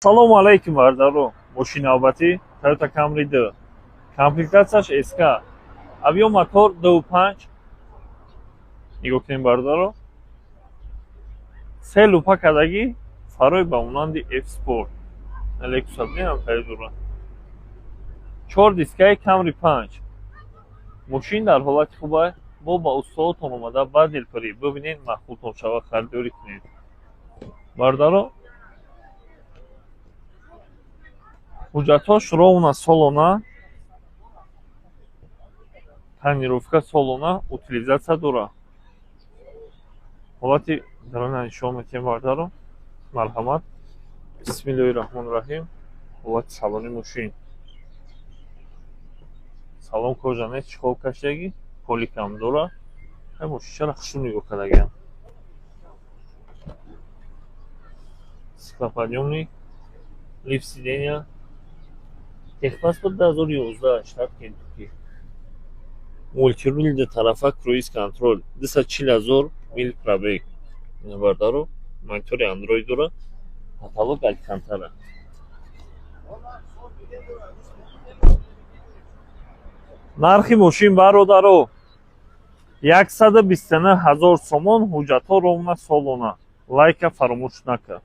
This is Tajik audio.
Салому алайкум, бародаро. Мошини албатӣ Toyota Camry 2. Комплектатсияш SK. Авио мотор 2.5. нигоҳ кунед бародаро. 3 лупа кардагӣ фарои ба монанди F-Sport. Lexus ҳам хариди дура. 4 дискаи Camry 5. Мошин дар ҳолати хуб аст. Мо ба устоотон омада ба дилпирӣ. Бибинед махбултон шава харидорӣ кунед. Бародаро, ҳуҷҷатҳош ровна солона, тонировка солона, утилизатсия дорад. ҳолати дарона нишон метем бардаро. Марҳамат. Бисмиллоҳир-раҳмонир-раҳим. ҳолати салони мошин. Салон кожа нест, чиқоб кашидагӣ, поликам дорад. ҳай мошинчара хушрӯ нигоҳ кардагиам. Стеклоподъёмник, лифт сидения. Техпаспорт 2011, штат Кентукки. Мультируль ду тарафа, круиз контроль, 240 000 мил пробег. Бардаро, монитори Android дорад. Каталог Алькантара. нархи мошин бародаро 129 000 сомон, ҳуҷҷатҳо ровна солона. Лайка фаромӯш накард.